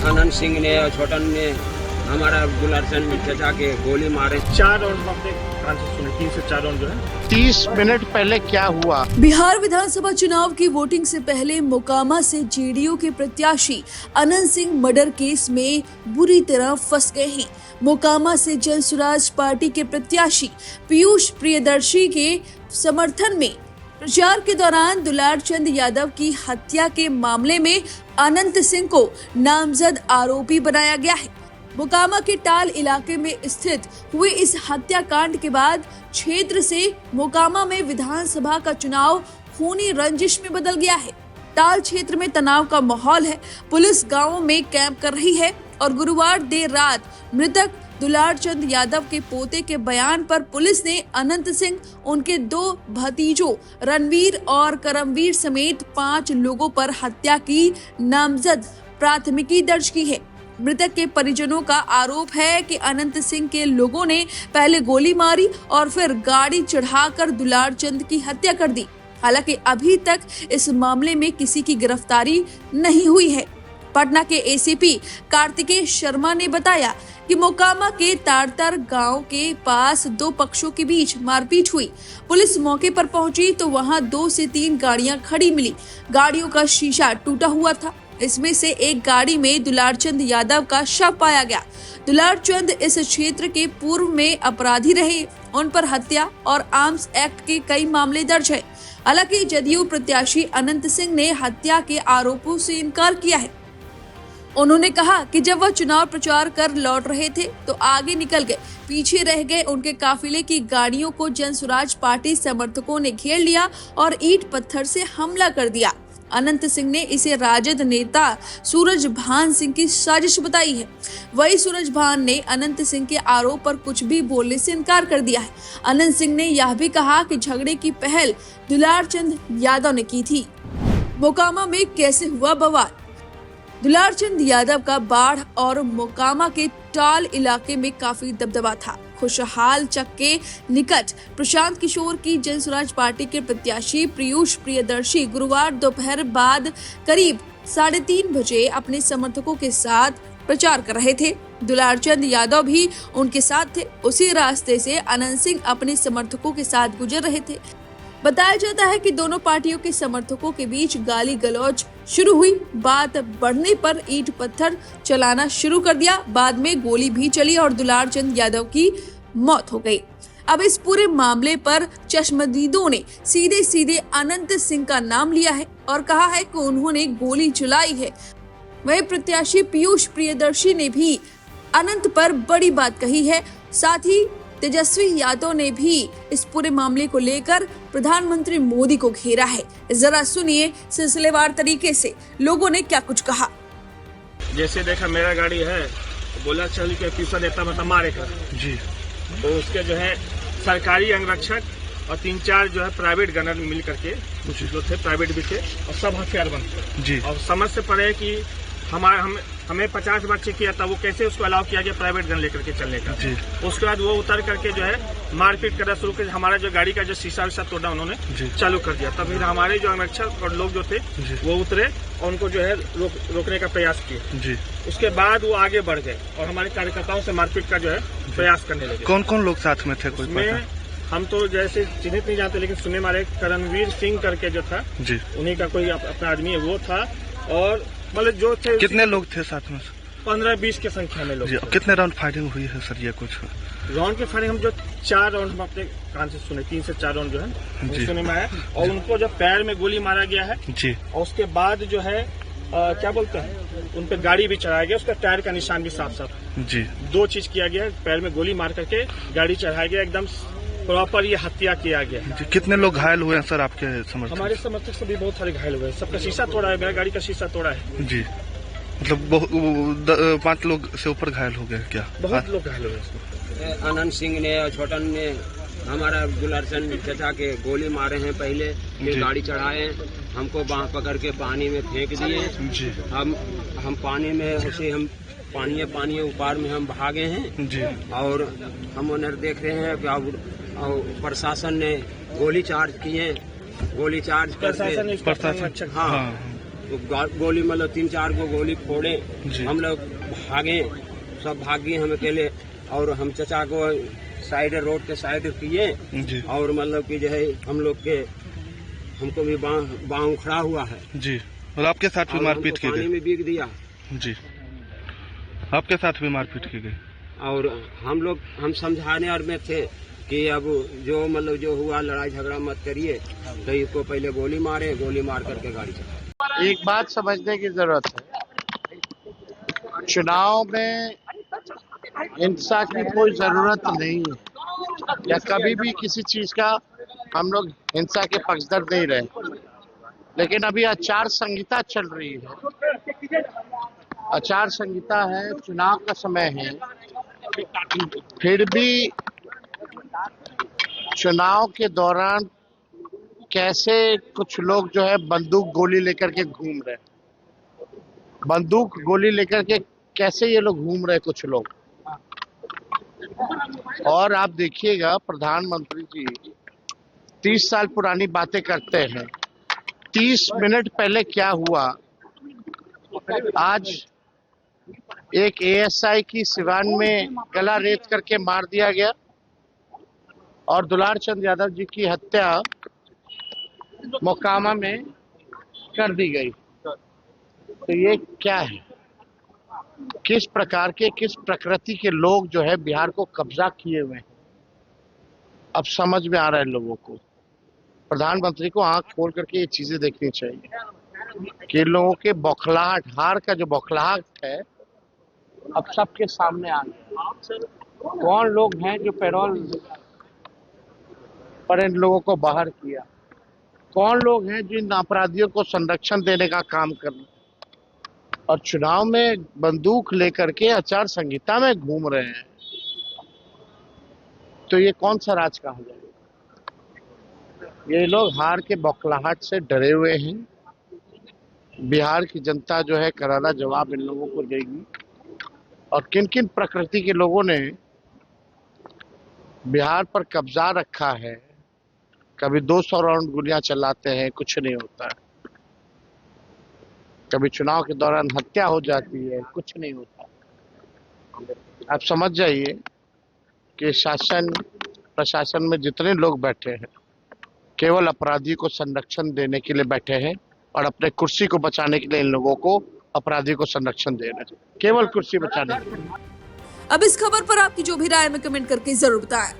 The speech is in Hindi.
अनंत सिंह ने और छोटन ने हमारा दुलारचंद चचा के गोली मारे। 4 राउंड अपने कान से सुने, 3 से 4 राउंड जो है। 30 मिनट पहले क्या हुआ? बिहार विधानसभा चुनाव की वोटिंग से पहले मोकामा से जेडीयू के प्रत्याशी अनंत सिंह मर्डर केस में बुरी तरह फंस गए हैं। मोकामा से जन स्वराज पार्टी के प्रत्याशी पीयूष प्रियदर्शी के समर्थन में प्रचार के दौरान दुलारचंद यादव की हत्या के मामले में अनंत सिंह को नामजद आरोपी बनाया गया है। मोकामा के टाल इलाके में स्थित हुए इस हत्याकांड के बाद क्षेत्र से मोकामा में विधानसभा का चुनाव खूनी रंजिश में बदल गया है। टाल क्षेत्र में तनाव का माहौल है। पुलिस गांवों में कैंप कर रही है और गुरुवार देर रात मृतक दुलारचंद यादव के पोते के बयान पर पुलिस ने अनंत सिंह, उनके 2 भतीजों रणवीर और करमवीर समेत 5 लोगों पर हत्या की नामजद प्राथमिकी दर्ज की है। मृतक के परिजनों का आरोप है कि अनंत सिंह के लोगों ने पहले गोली मारी और फिर गाड़ी चढ़ाकर दुलारचंद की हत्या कर दी। हालांकि अभी तक इस मामले में किसी की गिरफ्तारी नहीं हुई है। पटना के एसीपी कार्तिकेय शर्मा ने बताया कि मोकामा के तारतर गांव के पास 2 पक्षों के बीच मारपीट हुई। पुलिस मौके पर पहुंची तो वहां 2 से 3 गाड़ियां खड़ी मिली। गाड़ियों का शीशा टूटा हुआ था। इसमें से एक गाड़ी में दुलारचंद यादव का शव पाया गया। दुलारचंद इस क्षेत्र के पूर्व में अपराधी रहे। उन पर हत्या और आर्म्स एक्ट के कई मामले दर्ज है। हालांकि जदयू प्रत्याशी अनंत सिंह ने हत्या के आरोपों से इनकार किया है। उन्होंने कहा कि जब वह चुनाव प्रचार कर लौट रहे थे तो आगे निकल गए, पीछे रह गए। उनके काफिले की गाड़ियों को जन स्वराज पार्टी समर्थकों ने घेर लिया और ईंट पत्थर से हमला कर दिया। अनंत सिंह ने इसे राजद नेता सूरज भान सिंह की साजिश बताई है। वही सूरज भान ने अनंत सिंह के आरोप पर कुछ भी बोलने से इनकार कर दिया है। अनंत सिंह ने यह भी कहा कि झगड़े की पहल दुलारचंद यादव ने की थी। मोकामा में कैसे हुआ बवाल? दुलारचंद यादव का बाढ़ और मोकामा के टाल इलाके में काफी दबदबा था। खुशहाल चक के निकट प्रशांत किशोर की जन स्वराज पार्टी के प्रत्याशी पीयूष प्रियदर्शी गुरुवार दोपहर बाद करीब 3:30 बजे अपने समर्थकों के साथ प्रचार कर रहे थे। दुलारचंद यादव भी उनके साथ थे। उसी रास्ते से अनंत सिंह अपने समर्थकों के साथ गुजर रहे थे। बताया जाता है कि दोनों पार्टियों के समर्थकों के बीच गाली गलौज शुरू हुई। बात बढ़ने पर ईंट पत्थर चलाना शुरू कर दिया। बाद में गोली भी चली और दुलारचंद यादव की मौत हो गई। अब इस पूरे मामले पर चश्मदीदों ने सीधे सीधे अनंत सिंह का नाम लिया है और कहा है कि उन्होंने गोली चलाई है। वही प्रत्याशी पीयूष प्रियदर्शी ने भी अनंत पर बड़ी बात कही है। साथ ही तेजस्वी यादव ने भी इस पूरे मामले को लेकर प्रधानमंत्री मोदी को घेरा है। जरा सुनिए सिलसिलेवार तरीके से लोगों ने क्या कुछ कहा। जैसे देखा मेरा गाड़ी है, बोला चल के पीछा देता मतलब मारेगा जी। तो उसके जो है सरकारी अंगरक्षक और 3-4 जो है प्राइवेट गनर मिल करके जो थे, प्राइवेट भी थे और सब हथियार बंद थे जी। और समझ से पड़े कि हमें 50 बार चेक किया था, वो कैसे उसको अलाउ किया गया प्राइवेट गन लेकर के चलने का जी। उसके बाद वो उतर करके जो है मारपीट करना शुरू कर, हमारा जो गाड़ी का जो शीशा विशा तोड़ा उन्होंने चालू कर दिया। तब फिर हमारे जो अंगरक्षक और लोग जो थे वो उतरे और उनको जो है रोकने का प्रयास किए जी। उसके बाद वो आगे बढ़ गए और हमारे कार्यकर्ताओं से मारपीट का जो है प्रयास करने लगे। कौन कौन लोग साथ में थे? कोई पता? हम तो जैसे चिन्हित नहीं जानते, लेकिन सुनने मारे करमवीर सिंह करके जो था जी, उन्हीं का कोई अपना आदमी है वो था। और मतलब जो थे, कितने लोग थे साथ में? 15-20 की संख्या में लोग। कितने राउंड फायरिंग हुई है सर? ये कुछ राउंड की फायरिंग हम जो 4 राउंड अपने कान से सुने, 3 से 4 राउंड जो है सुने में आया। और उनको जो पैर में गोली मारा गया है जी। और उसके बाद जो है क्या बोलते हैं, उन पर गाड़ी भी चढ़ाया गया। उसका टायर का निशान भी साफ साफ जी। 2 चीज किया गया है, पैर में गोली मार करके गाड़ी चढ़ाया गया, एकदम प्रॉपर ये हत्या किया गया। कितने लोग घायल हुए हैं सर आपके समर्थक? हमारे समर्थक से भी बहुत सारे घायल हुए हैं। सबका शीशा तोड़ा है, मेरा गाड़ी का शीशा तोड़ा है जी। मतलब 5 लोग से ऊपर घायल हो गए क्या? बहुत लोग घायल हुए। अनंत सिंह ने और छोटन ने हमारा दुलारचंद चचा के गोली मारे हैं। पहले फिर गाड़ी चढ़ाए, हमको बांह पकड़ के पानी में फेंक दिए। हम पानी में ऐसे हम पानी ऊपर में हम भागे हैं जी। और हम उन्हें देख रहे हैं कि और प्रशासन ने गोली चार्ज किए। गोली चार्ज करके प्रशासन हाँ गोली मतलब 3-4 को गोली फोड़े। जी। हम लोग भागे, सब भाग गए हम अकेले, और हम चचा को साइड रोड के साइड किए, जी। और मतलब कि जो है हम लोग के हमको भी बाँह उखड़ा हुआ है जी। और आपके साथ भी और मारपीट की हमको पानी गई? में बीग दिया। जी। आपके साथ भी मारपीट की गई? और हम समझाने और में थे कि अब जो मतलब जो हुआ लड़ाई झगड़ा मत करिए, तो इसको पहले गोली मार करके गाड़ी चलाए। एक बात समझने की जरूरत है, चुनाव में हिंसा की कोई जरूरत नहीं है, या कभी भी किसी चीज का हम लोग हिंसा के पक्षधर नहीं रहे। लेकिन अभी आचार संहिता चल रही है, आचार संहिता है, चुनाव का समय है, फिर भी चुनाव के दौरान कैसे कुछ लोग जो है बंदूक गोली लेकर के घूम रहे, बंदूक गोली लेकर के कैसे ये लोग घूम रहे कुछ लोग। और आप देखिएगा प्रधानमंत्री जी 30 साल पुरानी बातें करते हैं, 30 मिनट पहले क्या हुआ। आज एक एएसआई की सिवान में गला रेत करके मार दिया गया, और दुलार चंद यादव जी की हत्या मोकामा में कर दी गई। तो ये क्या है, किस प्रकार के, किस प्रकृति के लोग जो है बिहार को कब्जा किए हुए हैं, अब समझ में आ रहा है लोगों को। प्रधानमंत्री को आंख खोल करके ये चीजें देखनी चाहिए कि लोगों के बौखलाहट, हार का जो बौखलाहट है अब सबके सामने आ गया। कौन लोग हैं जो पैरोल पर इन लोगों को बाहर किया, कौन लोग हैं जिन अपराधियों को संरक्षण देने का काम कर रहे, और चुनाव में बंदूक लेकर के आचार संहिता में घूम रहे हैं। तो ये कौन सा राज कहा जाएगा। ये लोग हार के बौखलाहट से डरे हुए हैं। बिहार की जनता जो है करारा जवाब इन लोगों को देगी, और किन किन प्रकृति के लोगों ने बिहार पर कब्जा रखा है। कभी 200 राउंड गोलियां चलाते हैं, कुछ नहीं होता है। कभी चुनाव के दौरान हत्या हो जाती है, कुछ नहीं होता। आप समझ जाइए कि शासन प्रशासन में जितने लोग बैठे हैं केवल अपराधी को संरक्षण देने के लिए बैठे हैं, और अपने कुर्सी को बचाने के लिए इन लोगों को अपराधी को संरक्षण देना चाहिए, केवल कुर्सी बचाने के लिए। अब इस खबर पर आपकी जो भी राय है कमेंट करके जरूर बताएं।